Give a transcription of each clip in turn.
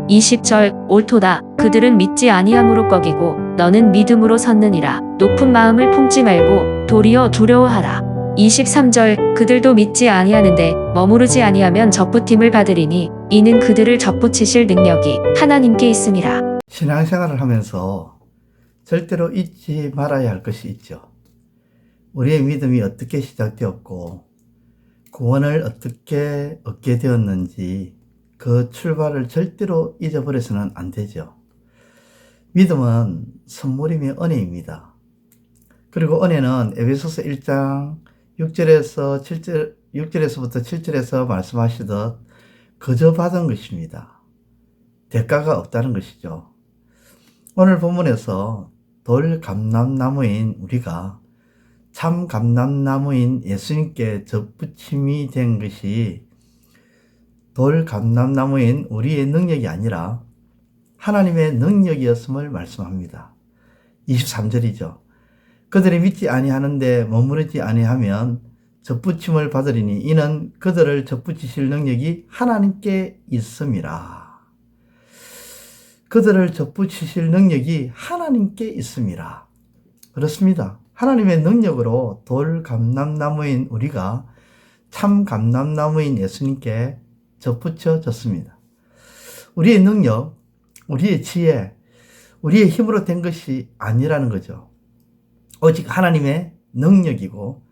20절 옳도다. 그들은 믿지 아니함으로 꺼기고 너는 믿음으로 섰느니라. 높은 마음을 품지 말고 도리어 두려워하라. 23절 그들도 믿지 아니하는데 머무르지 아니하면 접붙임을 받으리니 이는 그들을 접붙이실 능력이 하나님께 있음이라. 신앙생활을 하면서 절대로 잊지 말아야 할 것이 있죠. 우리의 믿음이 어떻게 시작되었고 구원을 어떻게 얻게 되었는지 그 출발을 절대로 잊어버려서는 안 되죠. 믿음은 선물이며 은혜입니다. 그리고 은혜는 에베소서 1장 6절에서부터 7절에서 말씀하시듯 거저 받은 것입니다. 대가가 없다는 것이죠. 오늘 본문에서 돌 감람나무인 우리가 참 감람나무인 예수님께 접붙임이 된 것이 돌 감람나무인 우리의 능력이 아니라 하나님의 능력이었음을 말씀합니다. 23절이죠. 그들이 믿지 아니하는데 머무르지 아니하면 접붙임을 받으리니 이는 그들을 접붙이실 능력이 하나님께 있음이라. 그들을 접붙이실 능력이 하나님께 있음이라. 그렇습니다. 하나님의 능력으로 돌 감람나무인 우리가 참 감람나무인 예수님께 접붙여졌습니다. 우리의 능력, 우리의 지혜, 우리의 힘으로 된 것이 아니라는 거죠. 오직 하나님의 능력이고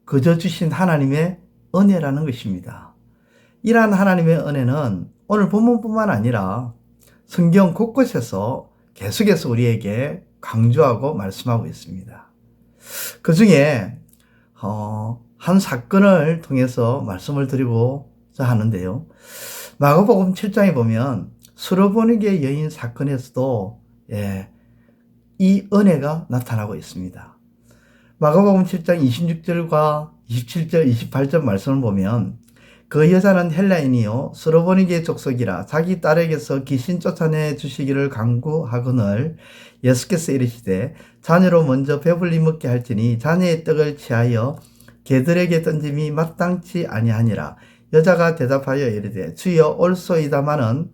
그저 주신 하나님의 은혜라는 것입니다. 이러한 하나님의 은혜는 오늘 본문뿐만 아니라 성경 곳곳에서 계속해서 우리에게 강조하고 말씀하고 있습니다. 그 중에 한 사건을 통해서 말씀을 드리고자 하는데요. 마가복음 7장에 보면 수로보니게 여인 사건에서도 이 은혜가 나타나고 있습니다. 마가복음 7장 26절과 27절, 28절 말씀을 보면 그 여자는 헬라인이요 수로보니게 족속이라 자기 딸에게서 귀신 쫓아내 주시기를 간구하거늘 예수께서 이르시되 자녀로 먼저 배불리 먹게 할지니 자녀의 떡을 취하여 개들에게 던짐이 마땅치 아니하니라. 여자가 대답하여 이르되 주여 옳소이다마는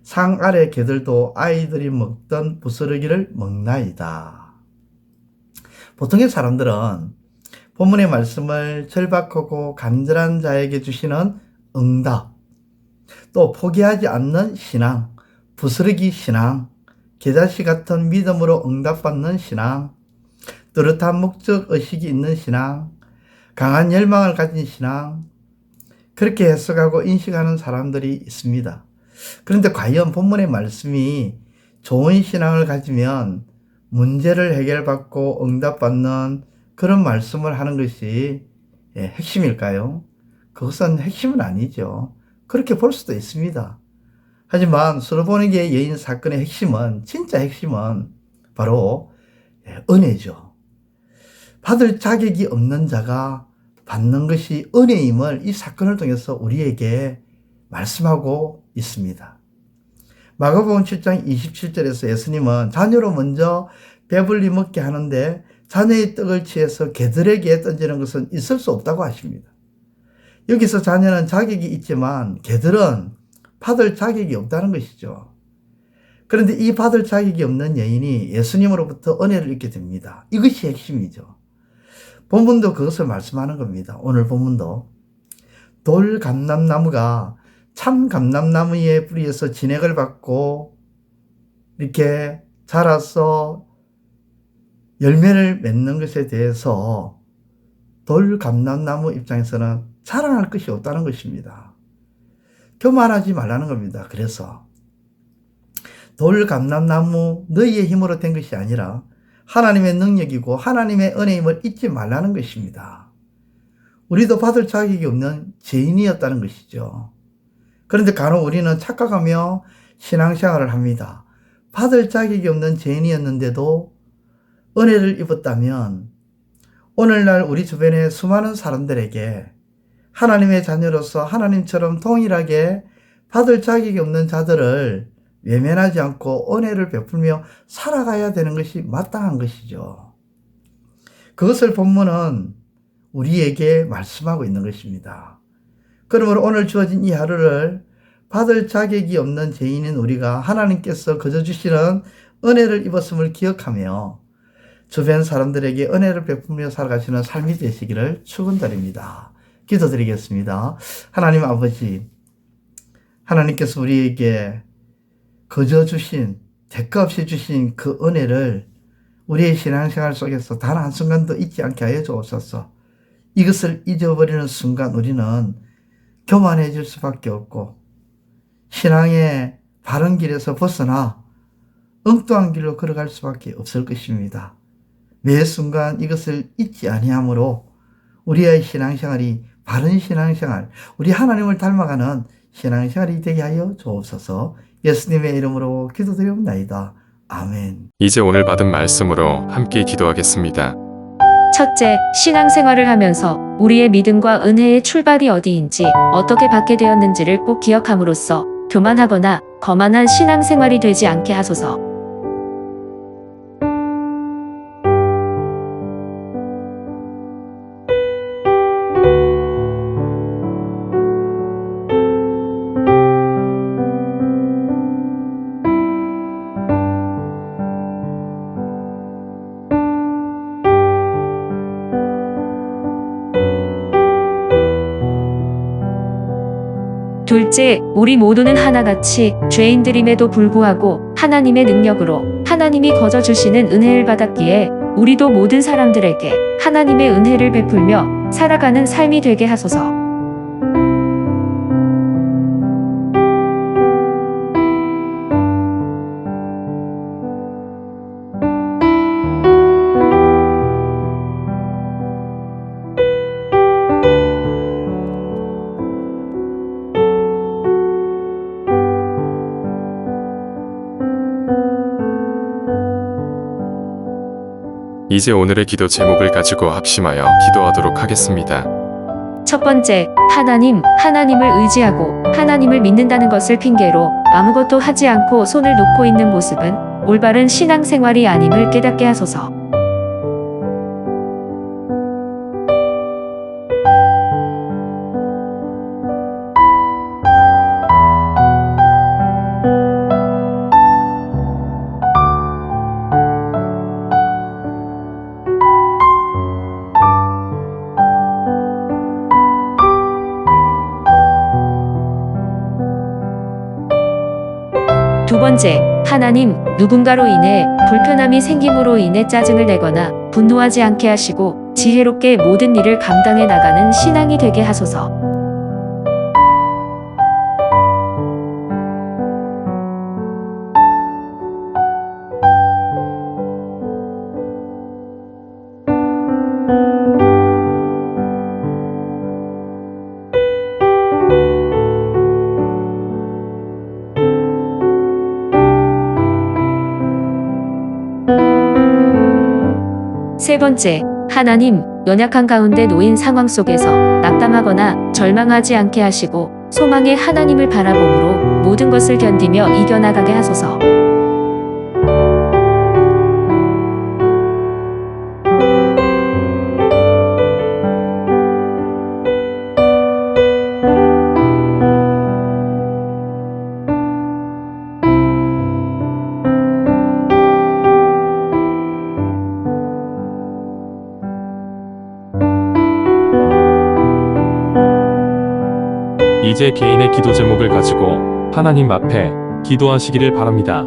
상 아래 개들도 아이들이 먹던 부스러기를 먹나이다. 보통의 사람들은 본문의 말씀을 절박하고 간절한 자에게 주시는 응답, 또 포기하지 않는 신앙, 부스러기 신앙, 겨자씨 같은 믿음으로 응답받는 신앙, 뚜렷한 목적 의식이 있는 신앙, 강한 열망을 가진 신앙, 그렇게 해석하고 인식하는 사람들이 있습니다. 그런데 과연 본문의 말씀이 좋은 신앙을 가지면 문제를 해결받고 응답받는 그런 말씀을 하는 것이 핵심일까요? 그것은 핵심은 아니죠. 그렇게 볼 수도 있습니다. 하지만 수로보니게 여인 사건의 핵심은, 진짜 핵심은 바로 은혜죠. 받을 자격이 없는 자가 받는 것이 은혜임을 이 사건을 통해서 우리에게 말씀하고 있습니다. 마가복음 7장 27절에서 예수님은 자녀로 먼저 배불리 먹게 하는데 자녀의 떡을 취해서 개들에게 던지는 것은 있을 수 없다고 하십니다. 여기서 자녀는 자격이 있지만 개들은 받을 자격이 없다는 것이죠. 그런데 이 받을 자격이 없는 여인이 예수님으로부터 은혜를 입게 됩니다. 이것이 핵심이죠. 본문도 그것을 말씀하는 겁니다. 오늘 본문도 돌 감람나무가 참 감람나무의 뿌리에서 진액을 받고 이렇게 자라서 열매를 맺는 것에 대해서 돌 감람나무 입장에서는 자랑할 것이 없다는 것입니다. 교만하지 말라는 겁니다. 그래서 돌 감람나무 너희의 힘으로 된 것이 아니라 하나님의 능력이고 하나님의 은혜임을 잊지 말라는 것입니다. 우리도 받을 자격이 없는 죄인이었다는 것이죠. 그런데 간혹 우리는 착각하며 신앙생활을 합니다. 받을 자격이 없는 죄인이었는데도 은혜를 입었다면 오늘날 우리 주변의 수많은 사람들에게 하나님의 자녀로서 하나님처럼 동일하게 받을 자격이 없는 자들을 외면하지 않고 은혜를 베풀며 살아가야 되는 것이 마땅한 것이죠. 그것을 본문은 우리에게 말씀하고 있는 것입니다. 그러므로 오늘 주어진 이 하루를 받을 자격이 없는 죄인인 우리가 하나님께서 거저 주시는 은혜를 입었음을 기억하며 주변 사람들에게 은혜를 베풀며 살아가시는 삶이 되시기를 축원드립니다. 기도드리겠습니다. 하나님 아버지, 하나님께서 우리에게 거저 주신, 대가 없이 주신 그 은혜를 우리의 신앙생활 속에서 단 한순간도 잊지 않게 하여 주옵소서. 이것을 잊어버리는 순간 우리는 교만해질 수밖에 없고 신앙의 바른 길에서 벗어나 엉뚱한 길로 걸어갈 수밖에 없을 것입니다. 매 순간 이것을 잊지 아니하므로 우리의 신앙생활이 바른 신앙생활, 우리 하나님을 닮아가는 신앙생활이 되게 하여 주옵소서. 예수님의 이름으로 기도드리옵나이다. 아멘. 이제 오늘 받은 말씀으로 함께 기도하겠습니다. 첫째, 신앙생활을 하면서 우리의 믿음과 은혜의 출발이 어디인지, 어떻게 받게 되었는지를 꼭 기억함으로써 교만하거나 거만한 신앙생활이 되지 않게 하소서. 둘째, 우리 모두는 하나같이 죄인들임에도 불구하고 하나님의 능력으로 하나님이 거저 주시는 은혜를 받았기에 우리도 모든 사람들에게 하나님의 은혜를 베풀며 살아가는 삶이 되게 하소서. 이제 오늘의 기도 제목을 가지고 합심하여 기도하도록 하겠습니다. 첫 번째, 하나님을 의지하고 하나님을 믿는다는 것을 핑계로 아무것도 하지 않고 손을 놓고 있는 모습은 올바른 신앙생활이 아님을 깨닫게 하소서. 두 번째, 누군가로 인해 불편함이 생김으로 인해 짜증을 내거나 분노하지 않게 하시고 지혜롭게 모든 일을 감당해 나가는 신앙이 되게 하소서. 세 번째, 연약한 가운데 놓인 상황 속에서 낙담하거나 절망하지 않게 하시고 소망의 하나님을 바라봄으로 모든 것을 견디며 이겨나가게 하소서. 이제 개인의 기도 제목을 가지고 하나님 앞에 기도하시기를 바랍니다.